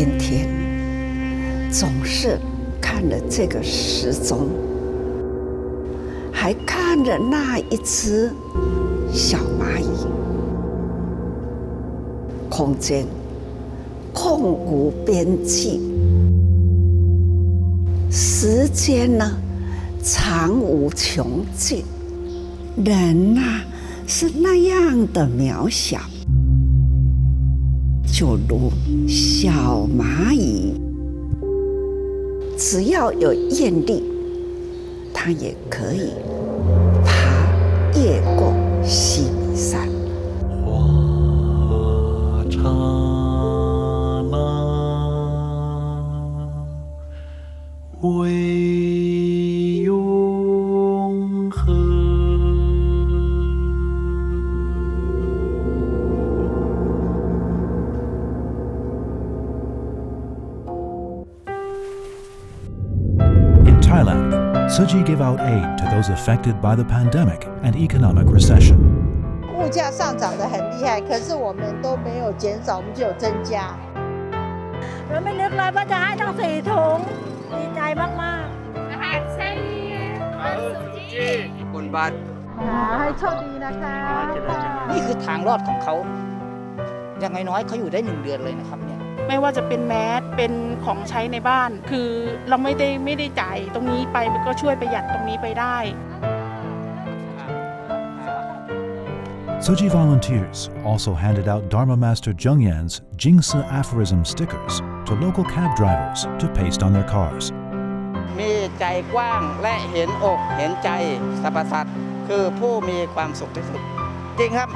天天总是看着这个时钟，还看着那一只小蚂蚁。空间空无边际，时间呢长无穷尽，人啊是那样的渺小，就如小蚂蚁，只要有愿力，它也可以爬越过西山。花刹那为永恒。In Thailand, Tzu Chi gave out aid to those affected by the pandemic and economic recession. 物价上涨得很厉害，可是我们都没有减少，我们就有增加。เราไม่นึกเลยว่าจะให้ทั้ง4 ถุงดีใจมากๆคุณบาท ให้โชคดีนะคะ นี่คือทางรอดของเขาอย่างน้อยๆเขาอยู่ได้1 เดือนเลยนะครับเนี่ย ไม่ว่าจะเป็นแมสเป็นของใช้ในบ้านคือเราไม่ได้จ่ายตรงนี้ไปมันก็ช่วยประหยัดตรงนี้ไปได้ Tzu Chi volunteers also handed out Dharma Master Zheng Yan's Jingsi aphorism stickers to local cab drivers to paste on their cars. มีใจกว้างและเห็นอกเห็นใจสรรพสัตว์คือผู้มีความสุขที่สุดจริงครับ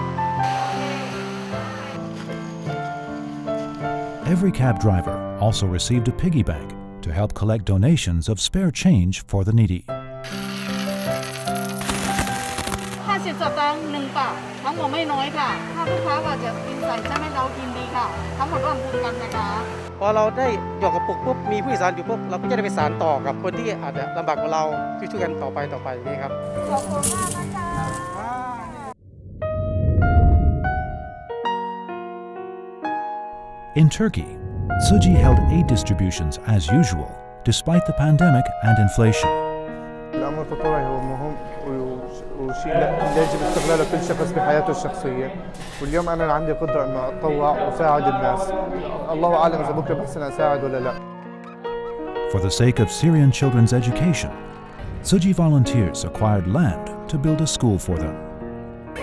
Every cab driver also received a piggy bank to help collect donations of spare change for the needy. 50 สตางค์1 บาททั้งหมดไม่น้อยค่ะถ้าลูกค้าว่าจะกินใส่จะให้เรากินดีค่ะทั้งหมดร่วมทุนกันนะคะ พอเราได้หยอกกระปุกปุ๊บมีผู้โดยสารอยู่ปุ๊บเราก็จะได้ไปสานต่อกับคนที่อาจจะลำบากกว่าเราช่วยๆกันต่อไปอย่างนี้ครับ ขอบคุณมากนะคะ In Turkey, Tzu Chi held aid distributions as usual, despite the pandemic and inflation. الأمر التطوعي هو مهم وشيء يجب استغلاله كل شخص بحياته الشخصية، واليوم أنا عندي قدرة إنه أتطوع وأساعد الناس، الله أعلم إذا بكرة بحسن أساعد ولا لا. For the sake of Syrian children's education, Tzu Chi volunteers acquired land to build a school for them.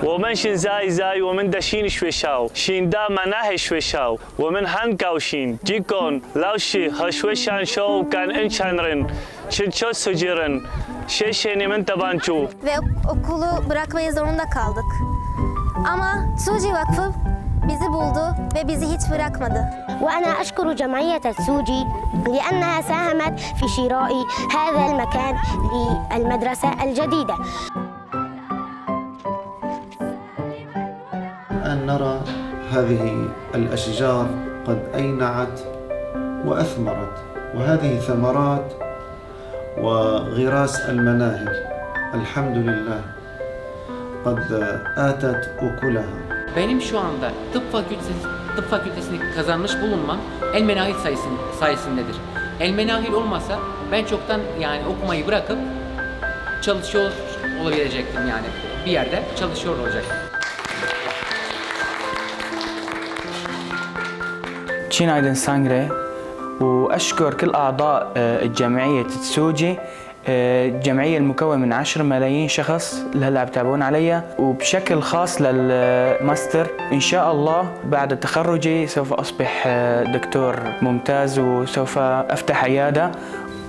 我们现在我们的新学校，新的مناهج学校，我们很高兴，提供老师和学生手感恩常人，请求慈济人，谢谢你们的帮助。 Ve okulu bırakmaya zorunda kaldık. Ama Tzu Chi Vakfı bizi buldu ve bizi hiç bırakmadı. وأنا أشكر جمعية تسو جي لأنها ساهمت في شراء هذا المكان للمدرسة الجديدة. أن نرى هذه الأشجار قد أينعت وأثمرت، وهذه ثمرات وغراس المناهج الحمد لله قد آتت أكلها. Benim şu anda tıp fakültesini kazanmış bulunmam el menahil sayesindedir. El menahil olmasa ben çoktan yani okumayı bırakıp çalışıyor olabilecektim yani bir yerde çalışıyor olacaktım. Çinaydın Sangre وأشكر كل أعضاء الجمعية تسوجي الجمعية المكونة من 10 ملايين شخص اللي هلا بتابعون عليها وبشكل خاص للماستر إن شاء الله بعد تخرجي سوف أصبح دكتور ممتاز وسوف أفتح عيادة.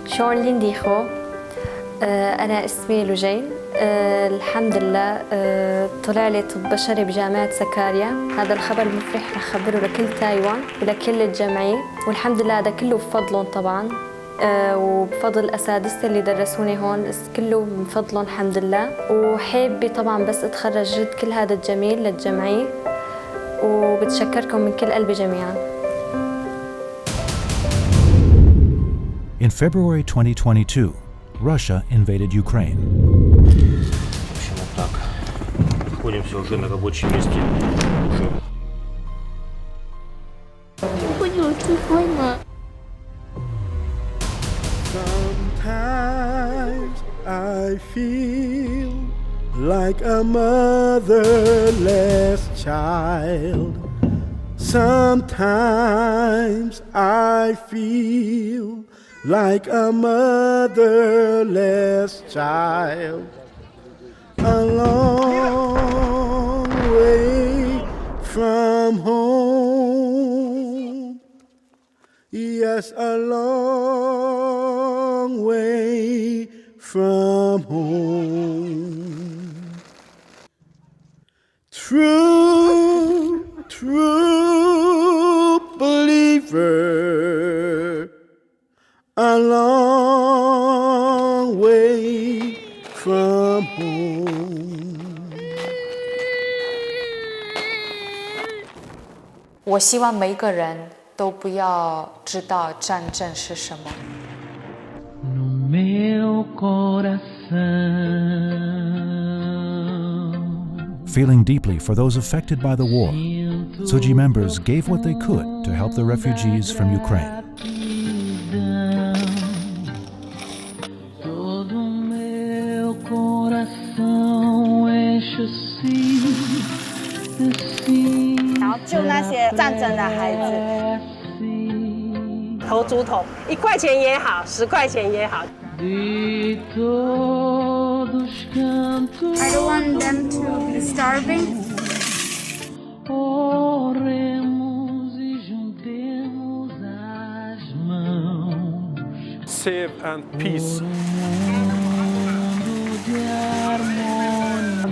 شورلين ديخو أنا اسمي لوجين الحمد لله طلع لي طب بشري بجامعة سكاريا. هذا الخبر مفرح رح أخبره لكل تايوان ولكل الجمعية والحمد لله هذا كله بفضلهم طبعا وبفضل الأساتذة اللي درسوني هون كله من فضلهم الحمد لله وحابة طبعا بس أتخرج جد كل هذا الجميل للجمعية وبتشكركم من كل قلبي جميعا. In February 2022, Russia invaded Ukraine. Так, находимся уже на рабочем месте. คุณอยู่ที่ด้วยนะ Sometimes I feel like a motherless child. Sometimes I feel like a motherless child. A long way from home. Yes, a long way from home. True believer, a long way from home. 我希望每一个人都不要知道战争是什么。 No meu coração. Feeling deeply for those affected by the war, Tzu Chi members gave what they could to help the refugees from Ukraine. Todo meu coração enche-se assim. 然后救那些战争的孩子。投竹筒，1块钱也好，10块钱也好。 De todos cantos. I don't want them to be starving. Oremos e juntemos as mãos. Save and peace.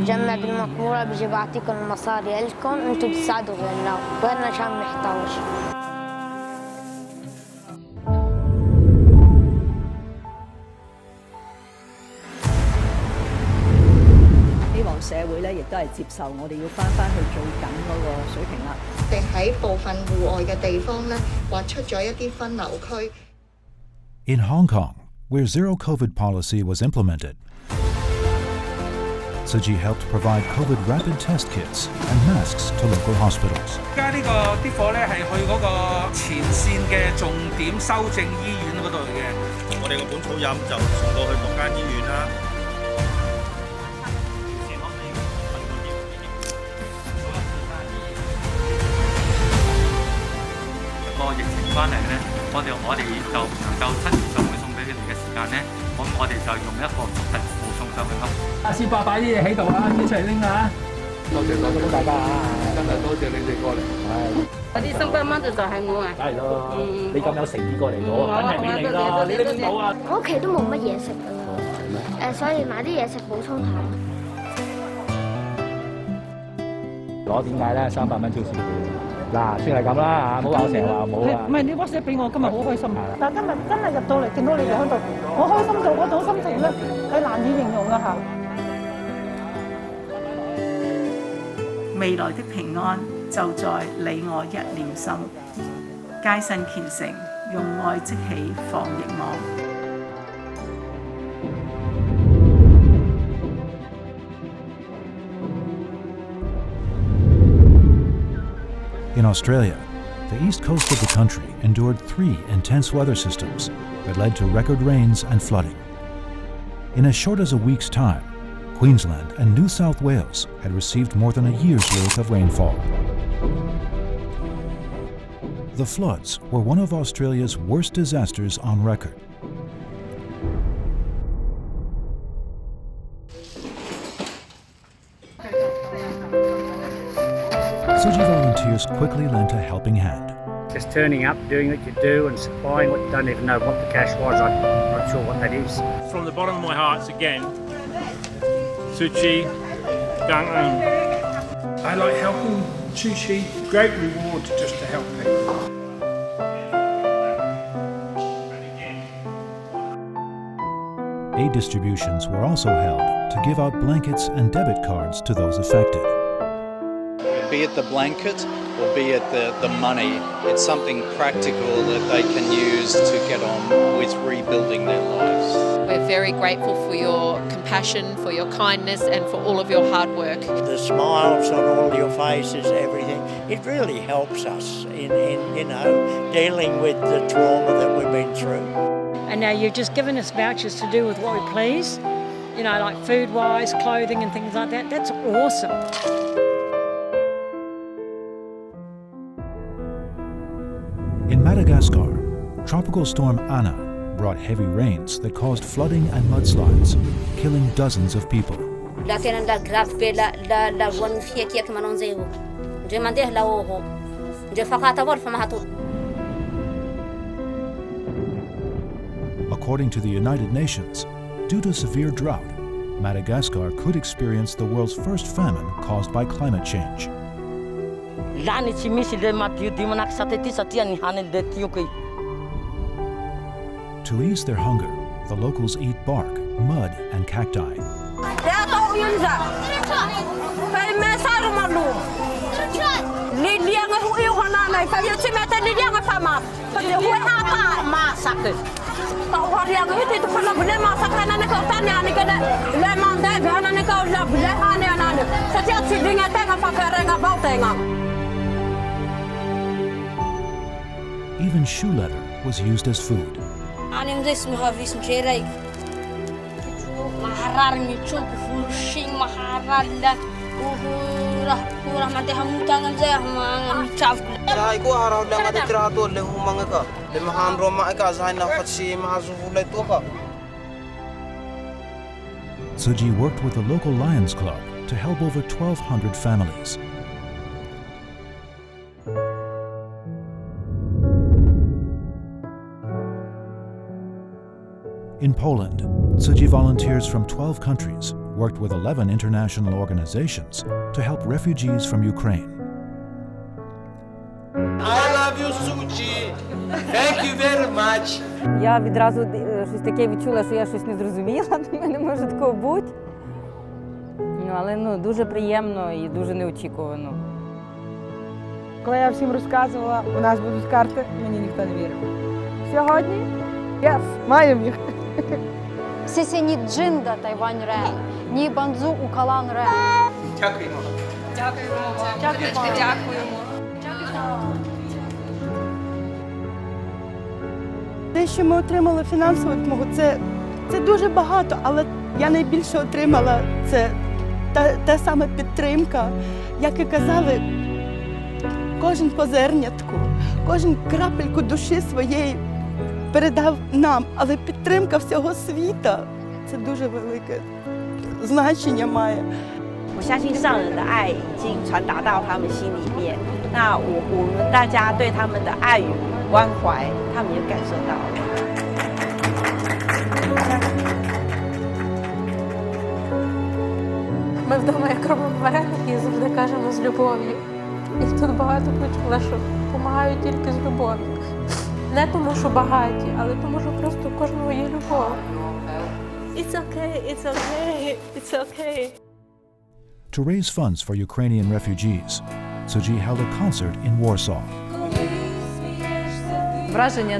بجمع بالمقبورة بيجي بعطيكم المصاري لكم انتم بتساعدوا غيرنا غيرنا عشان محتاج. 希望社會咧，亦都係接受我哋要翻去最緊嗰個水平啦。我哋喺部分戶外嘅地方咧，劃出咗一啲分流區。In Hong Kong, where zero COVID policy was implemented, Tzu Chi helped provide COVID rapid test kits and masks to local hospitals. 而家呢個啲貨咧係去嗰個前線嘅重點修正醫院嗰度嘅。我哋個本草飲就送到去各間醫院啦。 個疫情翻嚟咧，我哋就唔能夠7月就會送俾佢哋嘅時間咧，咁我哋就用一個速遞服務送上去咯。阿師伯擺啲嘢喺度啊，一齊拎啊！多謝大家啊！真係多謝你哋過嚟。係。嗰啲300蚊就係我啊！梗係咯，你咁有誠意過嚟攞，梗係俾你啦！你拎唔到啊！我屋企都冇乜嘢食㗎啦，所以買啲嘢食補充下。攞點解咧？300蚊超市。 嗱，算係咁啦嚇，唔好話我成日話冇啊。唔係你 WhatsApp 俾我，今日好開心。但今日真係入到嚟見到你哋喺度，我開心到嗰種心情咧係難以形容啊嚇。未來的平安就在你我一念心，皆信虔誠，用愛織起防疫網。 In Australia, the east coast of the country endured 3 intense weather systems that led to record rains and flooding. In as short as a week's time, Queensland and New South Wales had received more than a year's worth of rainfall. The floods were one of Australia's worst disasters on record. Tzu Chi volunteers quickly lent a helping hand. Just turning up, doing what you do and supplying what you don't even know what the cash was. I'm not sure what that is. From the bottom of my heart again, Tzu Chi, Dang. I like helping Tzu Chi. Great reward just to help people. Aid distributions were also held to give out blankets and debit cards to those affected. be it the blanket or be it the money. It's something practical that they can use to get on with rebuilding their lives. We're very grateful for your compassion, for your kindness, and for all of your hard work. The smiles on all your faces, everything, it really helps us in dealing with the trauma that we've been through. And now you've just given us vouchers to do with what we please, like food-wise, clothing and things like that. That's awesome. In Madagascar, Tropical Storm Anna brought heavy rains that caused flooding and mudslides, killing dozens of people. According to the United Nations, due to severe drought, Madagascar could experience the world's first famine caused by climate change. To ease their hunger, the locals eat bark, mud, and cacti. Even shoe leather was used as food. Tzu Chi worked with the local Lions Club to help over 1,200 families. In Poland, Tzu Chi volunteers from 12 countries worked with 11 international organizations to help refugees from Ukraine. I love you, Tzu Chi. Thank you very much. Я відразу щось таке відчула, що я щось не зрозуміла, не може такого бути. Але дуже приємно і дуже неочікувано. Коли я всім розказувала, у нас будуть карти, мені ніхто не вірив. Сьогодні, маємо їх. Сесі ні джинда Тайвань рен, ні банзу у Калан рен. Дякуємо. Дякуємо. Те, що ми отримали фінансову допомогу, це дуже багато, але я найбільше отримала це та сама підтримка, як і казали, кожен по зернятку, кожен крапельку душі своєї передав нам, але підтримка всього світу – це дуже велике значення має. 我相信上人的爱已经传达到他们心里面，那我们大家对他们的爱与关怀，他们也感受到了。Ми вдома, як робимо вареники, завжди кажемо з любов'ю. І тут багато почула, що допомагають тільки з любов'ю. Не тому, що багаті, але тому, що просто у кожного є любов. It's okay, it's okay, it's okay. To raise funds for Ukrainian refugees, Tzu Chi held a concert in Warsaw. Враження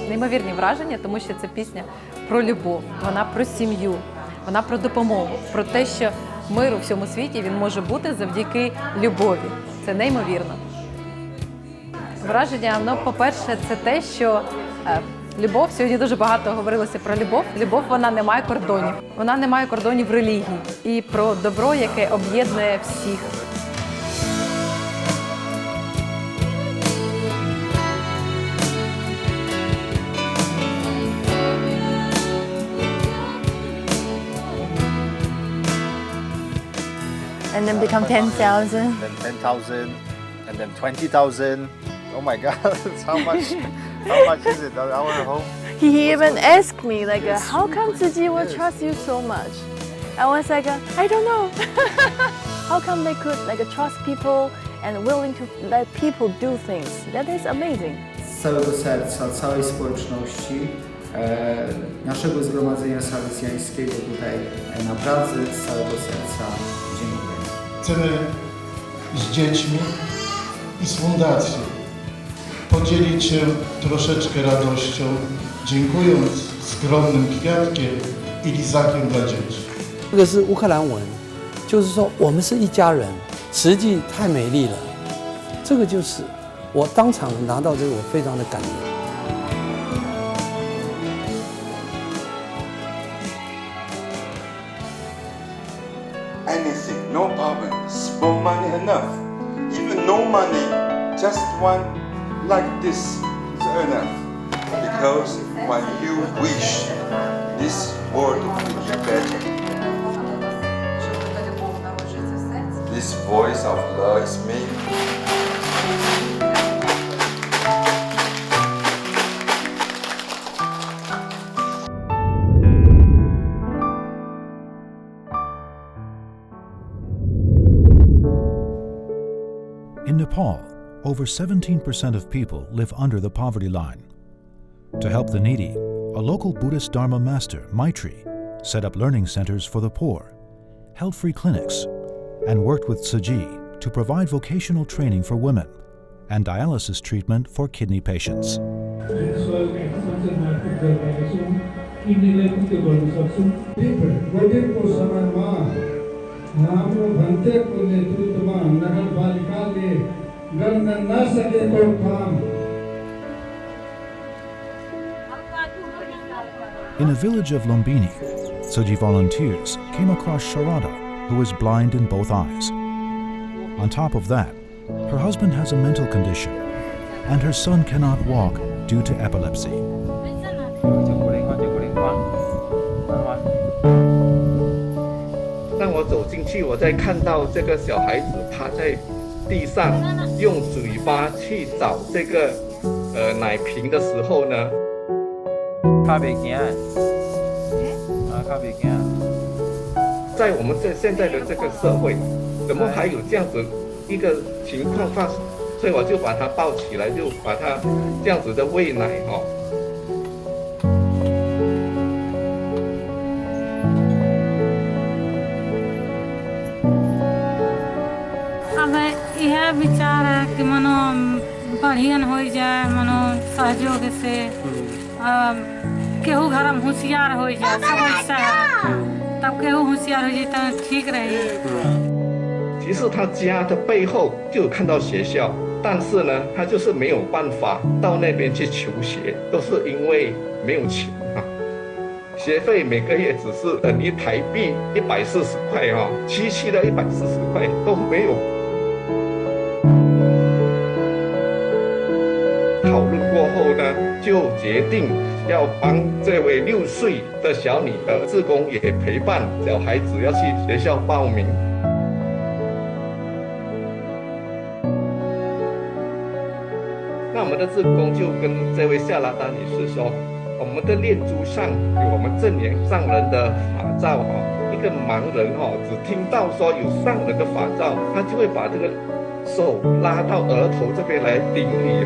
неймовірні враження, тому що це пісня про любов, вона про сім'ю, вона про допомогу, про те, що мир у всьому світі він може бути завдяки любові. Це неймовірно. Враження, по-перше, це те, що любов, сьогодні дуже багато говорилося про любов. Любов, вона не має кордонів. Вона не має кордонів релігії. І про добро, яке об'єднує всіх. And then become 10,000. Then 10,000, and then 20,000. Oh my God, how much is it? I want to home. He even asked me, like, how come Tzu Chi will trust you so much? I was like, I don't know. How come they could trust people and willing to let people do things? That is amazing. Z całego serca, całej społeczności, naszego zgromadzenia salezjańskiego tutaj na Pradze, z całego serca dziękuję. Chcemy z dziećmi i z fundacją podzielić się troszeczkę radością, dziękując skromnym kwiatkiem i lizakiem dla dzieci. 这个是乌克兰文，就是说我们是一家人，慈济太美丽了。这个就是我当场拿到这个，我非常的感动。 Anything, no problem. Small money enough. Even no money, just one like this is enough. Because when you wish, this world will be better. This voice of love is me. In Nepal, over 17% of people live under the poverty line. To help the needy, a local Buddhist Dharma master, Maitri, set up learning centers for the poor, held free clinics, and worked with Tzu Chi to provide vocational training for women and dialysis treatment for kidney patients. In a village of Lumbini, Tzu Chi volunteers came across Sharada, who is blind in both eyes. On top of that, her husband has a mental condition, and her son cannot walk due to epilepsy. 当我走进去，我在看到这个小孩子趴在地上，用嘴巴去找这个奶瓶的时候呢，在我们现在的这个社会，怎么还有这样子一个情况发生？所以我就把他抱起来，就把他这样子的喂奶哈。 अब यह विचार है कि मनो बढ़ियन हो जाए मनो सहयोग से केहू घर में होशियार हो जाए सब ऐसा है तब केहू होशियार हो जाए तो ठीक रही 其实他家的背后就有看到学校，但是呢，他就是没有办法到那边去求学，都是因为没有钱啊。学费每个月只是等于台币140块哈，区区的140块都没有。 讨论过后呢，就决定要帮这位6岁的小女儿志工也陪伴小孩子要去学校报名。那我们的志工就跟这位夏拉达女士说，我们的念珠上有我们正言上人的法照哈，一个盲人哈，只听到说有上人的法照，他就会把这个手拉到额头这边来顶礼。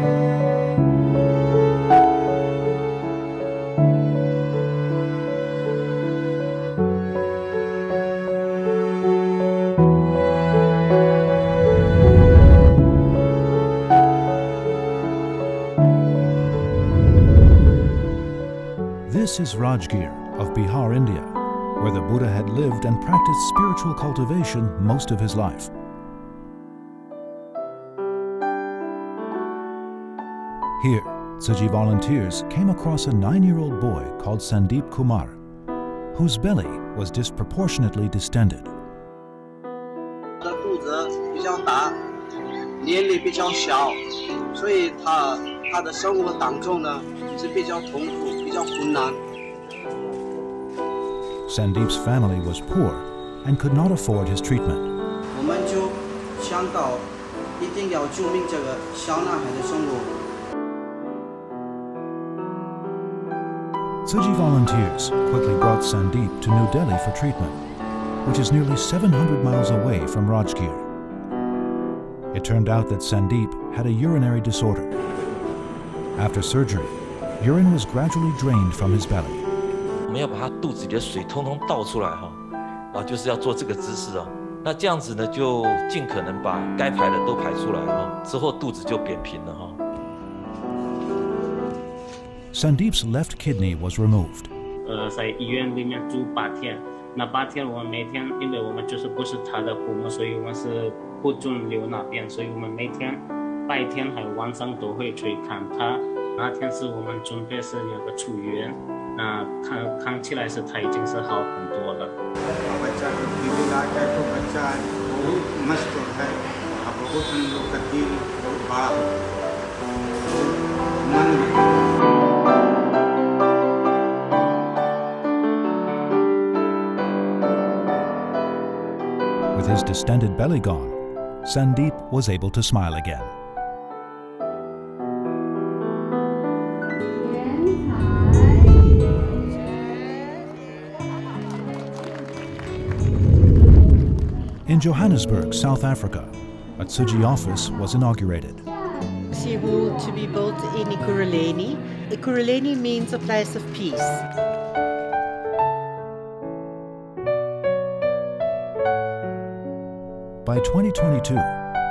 This is Rajgir of Bihar, India, where the Buddha had lived and practiced spiritual cultivation most of his life. Here, Tzu Chi volunteers came across a 9-year-old boy called Sandeep Kumar, whose belly was disproportionately distended. 他的肚子比较大，年龄比较小，所以他的生活当中呢是比较痛苦、比较困难。 Sandeep's family was poor and could not afford his treatment. 我们就想到一定要救命这个小男孩的生活。 Tzu Chi volunteers quickly brought Sandeep to New Delhi for treatment, which is nearly 700 miles away from Rajgir. It turned out that Sandeep had a urinary disorder. After surgery, urine was gradually drained from his belly. 我们要把他肚子里的水通通倒出来哈，啊，就是要做这个姿势啊。那这样子呢，就尽可能把该排的都排出来之后肚子就扁平了Sandeep's left kidney was removed. 在医院里面住8天，那8天我们每天，因为我们就是不是他的父母，所以我们是不准留那边，所以我们每天白天还有晚上都会去看他。那天是我们准备是那个出院，那看起来是他已经是好很多了。With his distended belly gone, Sandeep was able to smile again. In Johannesburg, South Africa, a Tzu Chi office was inaugurated. Able to be built in Ekurhuleni. Ekurhuleni means a place of peace. By 2022,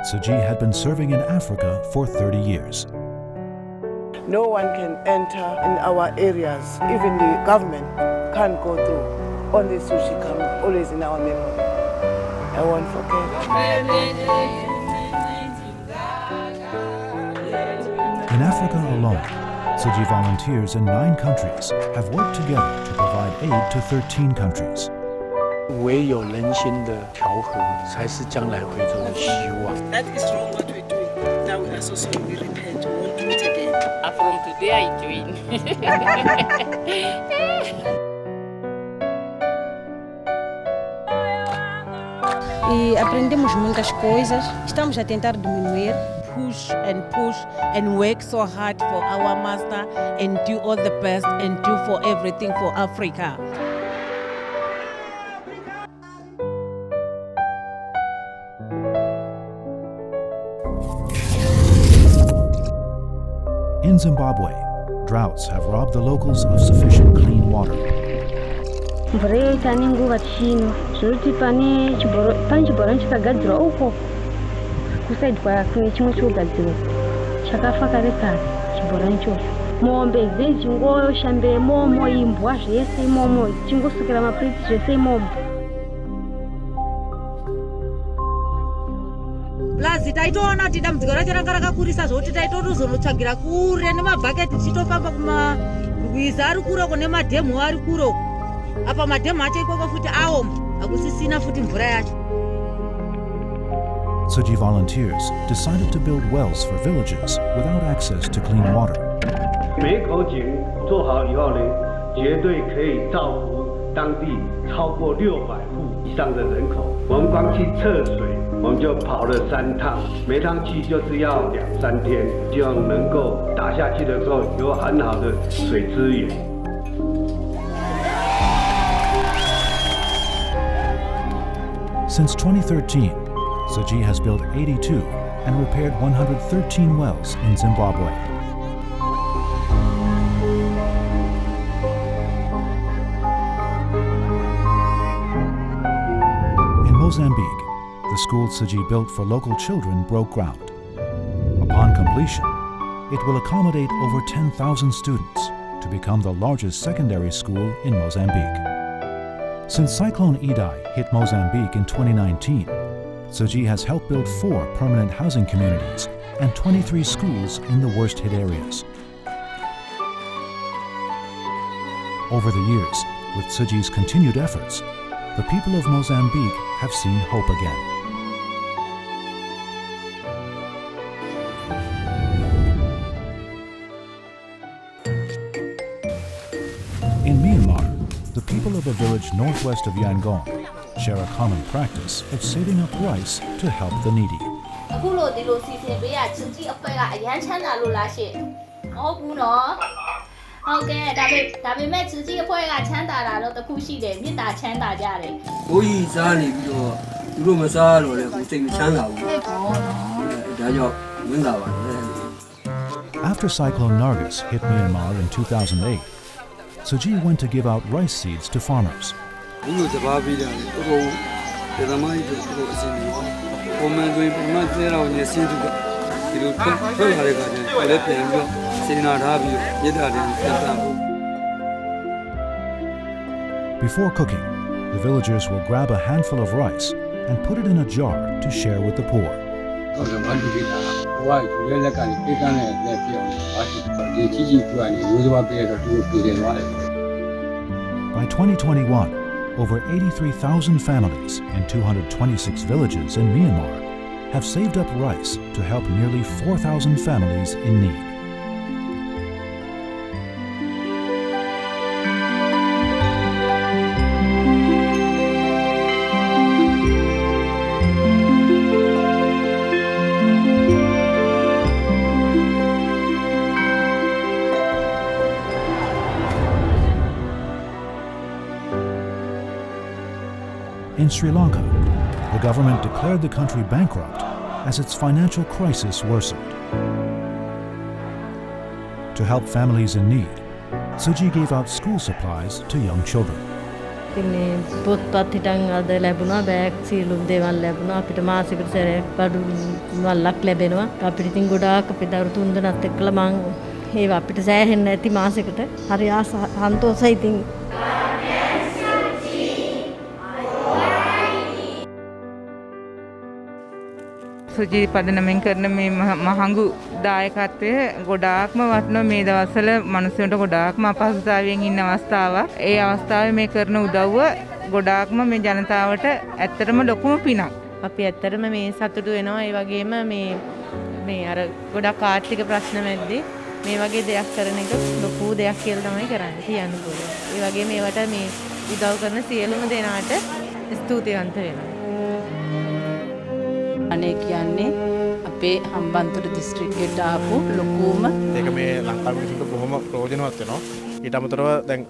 Tzu Chi had been serving in Africa for 30 years. No one can enter in our areas. Even the government can't go through. Only Tzu Chi comes, always in our memory. I won't forget. In Africa alone, Tzu Chi volunteers in 9 countries have worked together to provide aid to 13 countries. 唯有人心的调和，才是将来回州的希望。 That is wrong what we're doing. Now we are so sorry. We repent. We won't do it again. From today I join. E aprendemos muitas coisas. Estamos a tentar diminuir. Push and work so hard for our master and do all the best and do for everything for Africa. In Zimbabwe, droughts have robbed the locals of sufficient clean water. Mvura yoita nenguva chino zvokuti pane chibhorani chakagadzirwa uko kusaidi kune chimwe chokugadzirwa chakafa kare kare chibhorani chocho. Mombe zhinji chingoshambira imomo, imbwa zvese imomo, chingosukira mapuriti zvese imomo. Plazi taitoona kuti dambudziko racho ranga rakakurisa zvokuti taitozonotsvagira kure nemabhaketi tichitofamba kumarwizi ari kuroko nemadhemu ari kuroko. Apa madhemu acho ikoko futi aoma, hakusisina futi mvura yacho. Tzu Chi volunteers decided to build wells for villages without access to clean water. 每口井做好以后呢，绝对可以造福当地超过600户以上的人口。我们光去测水，我们就跑了3趟，每趟去就是要2、3天，希望能够打下去的时候有很好的水资源。 Since 2013, Tzu Chi has built 82 and repaired 113 wells in Zimbabwe. In Mozambique, the school Tzu Chi built for local children broke ground. Upon completion, it will accommodate over 10,000 students to become the largest secondary school in Mozambique. Since Cyclone Idai hit Mozambique in 2019, Tzu Chi has helped build 4 permanent housing communities and 23 schools in the worst hit areas. Over the years, with Tzu Chi's continued efforts, the people of Mozambique have seen hope again. In Myanmar, the people of a village northwest of Yangon share a common practice of saving up rice to help the needy. After Cyclone Nargis hit Myanmar in 2008, Tzu Chi went to give out rice seeds to farmers. Before cooking, the villagers will grab a handful of rice and put it in a jar to share with the poor. By 2021, over 83,000 families in 226 villages in Myanmar have saved up rice to help nearly 4,000 families in need. In Sri Lanka, the government declared the country bankrupt as its financial crisis worsened. To help families in need, Tzu Chi gave out school supplies to young children. Suji පදනමෙන් කරන මේ මහඟු දායකත්වය ගොඩාක්ම වටිනවා මේ දවස්වල මිනිස්සුන්ට ගොඩාක්ම අපහසුතාවයෙන් ඉන්න අවස්ථාවක්. ඒ අවස්ථාවේ මේ කරන උදව්ව ගොඩාක්ම මේ ජනතාවට ඇත්තටම ලොකුම පිනක්. අපි ඇත්තටම මේ සතුටු වෙනවා. ඒ වගේම මේ අර ගොඩක් ආර්ථික ප්‍රශ්න මැද්දේ මේ වගේ දෙයක් කරන එක ලොකු දෙයක් කියලා තමයි කරන්නේ කියන්න පුළුවන්. ඒ වගේම මේවට මේ උදව් කරන සියලුම දෙනාට ස්තුතිවන්ත වෙනවා. අනේ කියන්නේ අපේ හම්බන්තොට දිස්ත්‍රික්කයට ආපු ලොකුම ඒක මේ ලංකාවේ මිනිසුන්ට බොහොම ප්‍රයෝජනවත් වෙනවා. ඊට අමතරව දැන්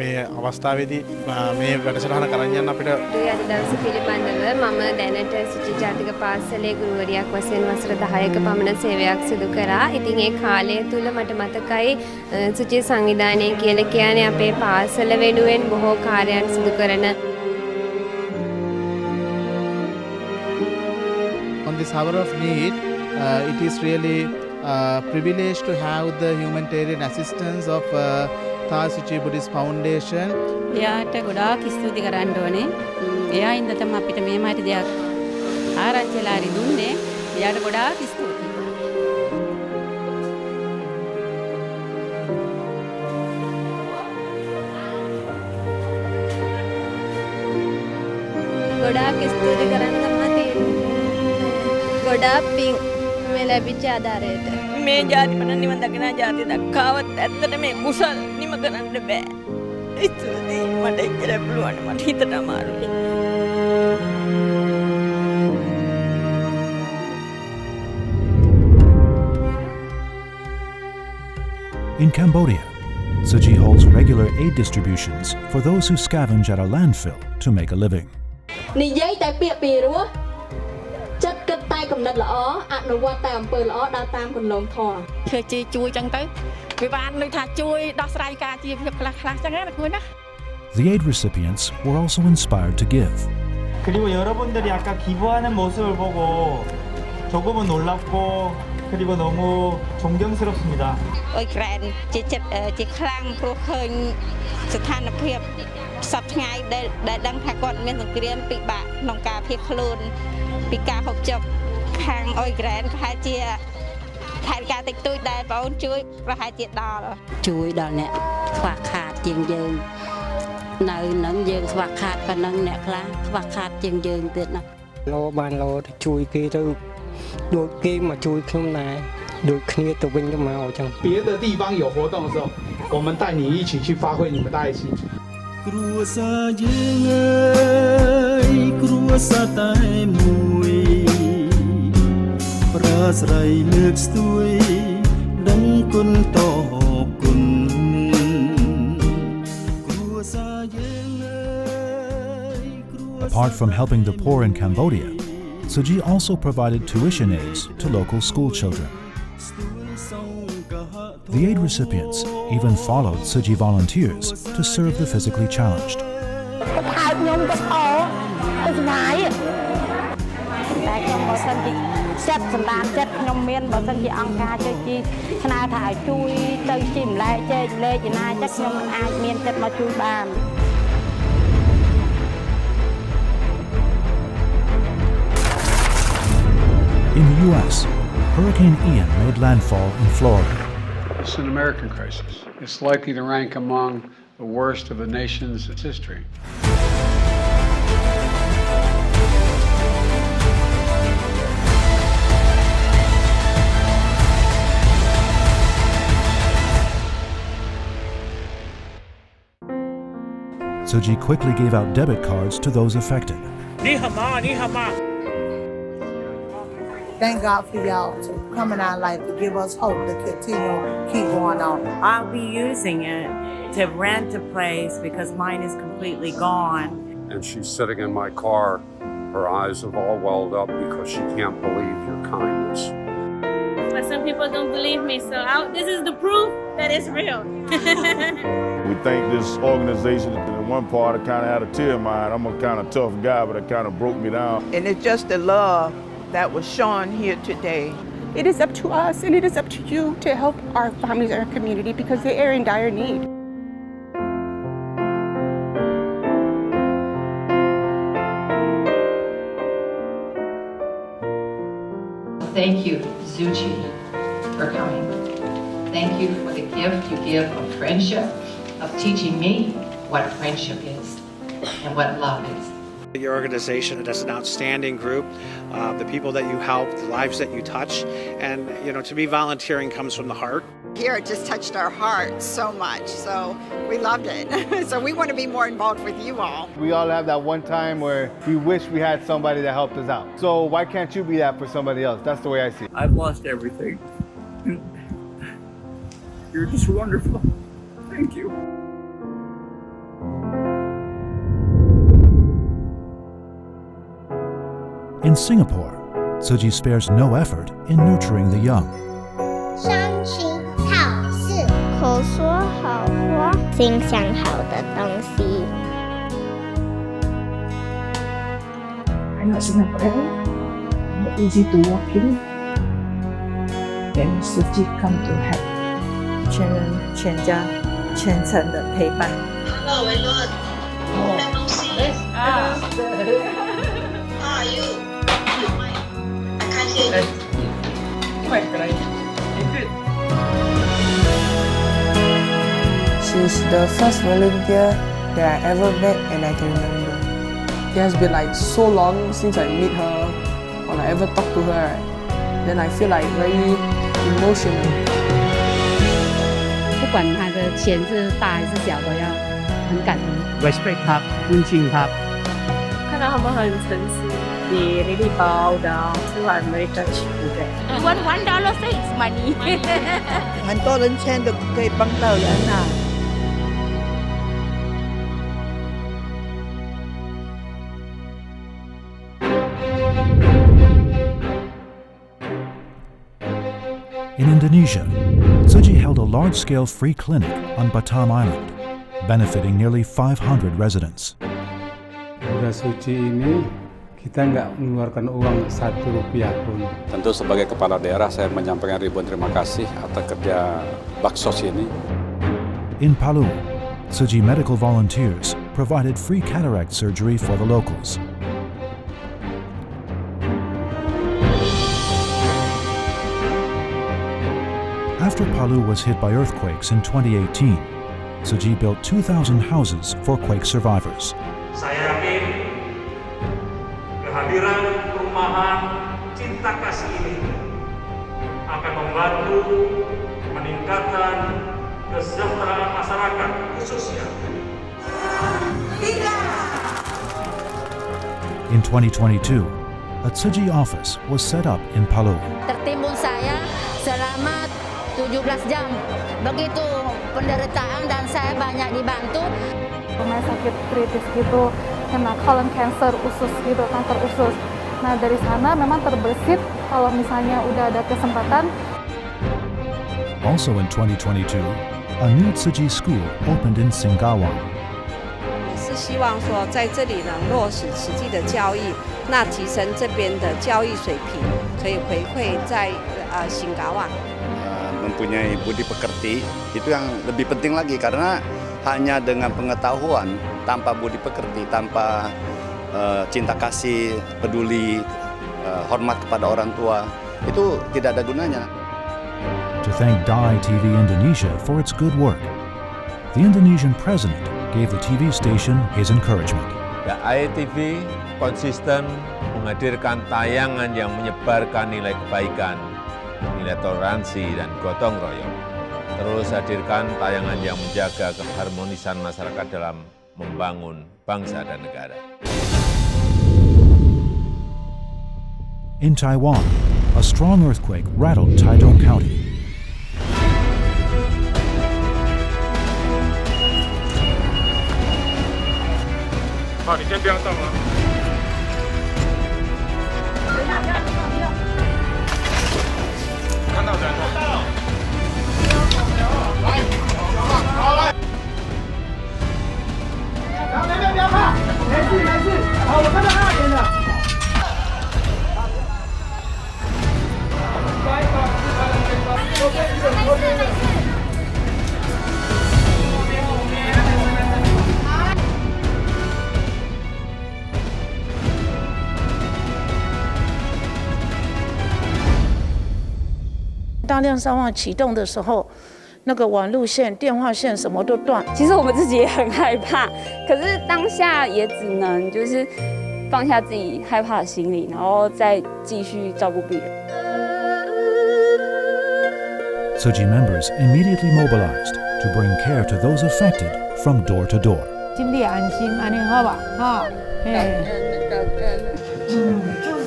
මේ අවස්ථාවේදී මේ වැඩසටහන කරන් යන්න අපිට අද දවසේ පිළිබඳව මම දැනට සුචි ජාතික පාසලේ ගුරුවරියක් වශයෙන් වසර 10ක පමණ සේවයක් සිදු කරා. ඉතින් ඒ කාලය තුල මට මතකයි සුචි සංවිධානය කියලා කියන්නේ අපේ පාසල වෙනුවෙන් බොහෝ කාර්යයන් සිදු කරන this hour of need, it is really privilege to have the humanitarian assistance of Tzu Chi Buddhist Foundation. එයාට ගොඩාක් ස්තුති කරන්න ඕනේ. එයා ඉඳ තමයි අපිට මේ මාති දෙයක් ආරංචිලා හරි දුන්නේ. එයාට ගොඩාක් ස්තුතියි. ගොඩාක් ස්තුති කරන්න තමයි ගොඩාක් පිං මේ ලැබිච්ච ආධාරයට මේ ජාති පණ නිවන් දකින ජාති දක්කාවත් ඇත්තට මේ කුසල් නිම කරන්න බෑ. ඉතින් මට එච්චර පුළුවන් මට හිතට අමාරුයි. In Cambodia, Tzu Chi holds regular aid distributions for those who scavenge at a landfill to make a living. និយាយតែពាក្យពីរោះចិត្តគិតតែកំណត់ល្អអនុវត្តតែអំពើល្អដើរតាមគន្លងធម៌ធ្វើជាជួយចឹងទៅវាបានដូចថាជួយដោះស្រាយការជីវភាពខ្លះៗចឹងណាគួរណា The aid recipients were also inspired to give. 그리고 여러분들이 아까 기부하는 모습을 보고 조금은 놀랍고 그리고 너무 존경스럽습니다. អ៊ុយក្រែនជាចិត្តជាខ្លាំងព្រោះឃើញស្ថានភាពសពថ្ងៃដែលដឹងថាគាត់មានសង្គ្រាមពិបាកក្នុងការភៀសខ្លួនពីការហូបចុកខាងអ៊ុយក្រែនប្រហែលជាថែការតិចតួចដែលបងអូនជួយប្រហែលជាដល់ជួយដល់អ្នកខ្វះខាតជាងយើងនៅនឹងយើងខ្វះខាតប៉ុណ្ណឹងអ្នកខ្លះខ្វះខាតជាងយើងទៀតណាលោបានលោទៅជួយគេទៅដូចគេមកជួយខ្ញុំដែរដូចគ្នាទៅវិញទៅមកអញ្ចឹង别的地方有活动的时候我们带你一起去发挥你们大爱心គ្រួសារយើងអើយគ្រួសារតែមួយប្រាស្រ័យលើកស្ទួយដឹងគុណតគុណគ្រួសារយើងអើយ Apart from helping the poor in Cambodia, Tzu Chi also provided tuition aids to local school children. The aid recipients even followed Tzu Chi volunteers to serve the physically challenged. ទៅស្វាយតែខ្ញុំបើសិនជាចិត្តសម្រាប់ចិត្តខ្ញុំមានបើសិនជាអង្គការជួយជីស្នើថាឲ្យជួយទៅជីម្លែកចែកលេខឯណាចិត្តខ្ញុំមិនអាចមានចិត្តមកជួយបាន In the U.S., Hurricane Ian made landfall in Florida. It's an American crisis. It's likely to rank among the worst of the nation's history. Tzu Chi quickly gave out debit cards to those affected. Thank God for y'all to come in our life to give us hope to continue, keep going on. I'll be using it to rent a place because mine is completely gone. And she's sitting in my car. Her eyes have all welled up because she can't believe your kindness. But some people don't believe me, so this is the proof that it's real. We thank this organization. In one part, I kind of had a tear in my eye. I'm a kind of tough guy, but it kind of broke me down. And it's just the love that was shown here today. It is up to us and it is up to you to help our families and our community because they are in dire need. Thank you, Tzu Chi, for coming. Thank you for the gift you give of friendship, of teaching me what friendship is and what love is. Your organization does an outstanding group, the people that you help, the lives that you touch, and to me volunteering comes from the heart. Here it just touched our hearts so much, so we loved it. So we want to be more involved with you all. We all have that one time where we wish we had somebody that helped us out. So why can't you be that for somebody else? That's the way I see it. I've lost everything. You're just wonderful. Thank you. In Singapore, Tzu Chi spares no effort in nurturing the young. 双循好事，口说好话，心想好的东西。I'm not Singaporean. Not easy to walk in. Then Tzu Chi come to help. 全人全家全程的陪伴。Hello, everyone. How are you? I can't hear you. She's the first volunteer that I ever met and I can remember. It has been like so long since I meet her or I ever talked to her. Then I feel like very emotional. 不管他的钱是大还是小，都要很感恩。Respect 他，尊敬他。看到他们很诚实。They really bow down, so I'm very touched with that. You want $1 saves money. 很多人钱都可以帮到人啊。In Indonesia, Tzu Chi held a large-scale free clinic on Batam Island, benefiting nearly 500 residents. Udah Suci ini kita nggak mengeluarkan uang 1 rupiah pun. Tentu sebagai kepala daerah saya menyampaikan ribuan terima kasih atas kerja baksos ini. In Palu, Tzu Chi medical volunteers provided free cataract surgery for the locals. After Palu was hit by earthquakes in 2018, Tzu Chi built 2,000 houses for quake survivors. Saya yakin kehadiran perumahan cinta kasih ini akan membantu meningkatkan kesejahteraan masyarakat khususnya. In 2022, a Tzu Chi office was set up in Palu. Tertimbun saya selama 17 jam. Begitu penderitaan dan saya banyak dibantu. Rumah sakit kritis gitu, kena colon cancer usus gitu, kanker usus. Nah dari sana memang terbersit kalau misalnya udah ada kesempatan. Also in 2022, a new Tzu Chi school opened in Singkawang. Tzu 希望说在这里呢落实慈济的教义，那提升这边的教育水平，可以回馈在Singkawa. Mempunyai budi pekerti itu yang lebih penting lagi karena hanya dengan pengetahuan tanpa budi pekerti, tanpa cinta kasih, peduli, hormat kepada orang tua itu tidak ada gunanya. To thank Dai TV Indonesia for its good work, the Indonesian president gave the TV station his encouragement. Dai TV konsisten menghadirkan tayangan yang menyebarkan nilai kebaikan, nilai toleransi dan gotong royong. Terus hadirkan tayangan yang menjaga keharmonisan masyarakat dalam membangun bangsa dan negara. In Taiwan, a strong earthquake rattled Taidong County.大量伤亡启动的时候，那个网路线、电话线什么都断。其实我们自己也很害怕，可是当下也只能就是放下自己害怕的心理，然后再继续照顾病人。Tzu Chi members immediately mobilized to bring care to those affected from door to door. 心里安心，安尼好吧？哈，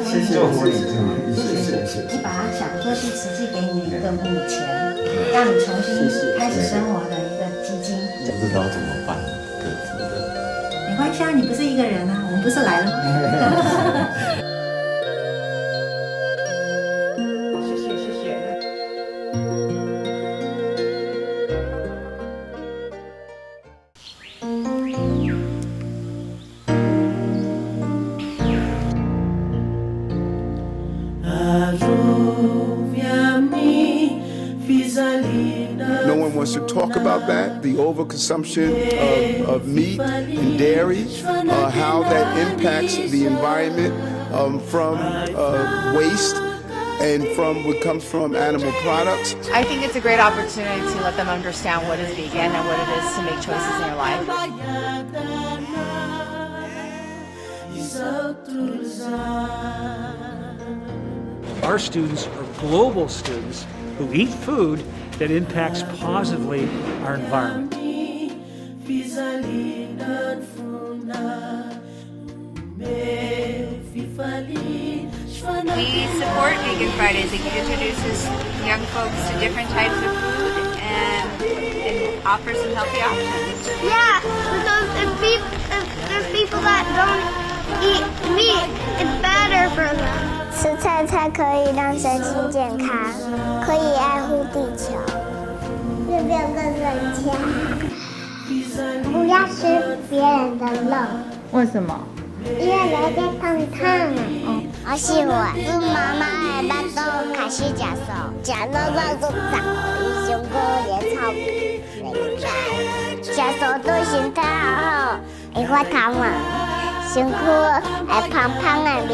谢谢你把它想说是慈济给你一个母钱，让你重新开始生活的一个基金。不知道怎么办，对，真的。没关系啊，你不是一个人啊，我们不是来了吗？谢谢。No one wants to talk about that, the overconsumption of meat and dairy, how that impacts the environment from waste and from what comes from animal products. I think it's a great opportunity to let them understand what is vegan and what it is to make choices in your life. Our students are global students who eat food that impacts positively our environment. We support Vegan Fridays. It introduces young folks to different types of food and offers some healthy options. Yeah, because if there's people that don't eat meat, it's better for them. 吃菜才可以让身心健康，可以爱护地球，变更人家。不要吃别人的肉。为什么？因为人家烫烫。我喜欢。是妈妈的巴肚开始吃素，吃到肉长，伊胸骨也超肥大。吃素对身体好，会发头毛，胸骨会胖胖的哩。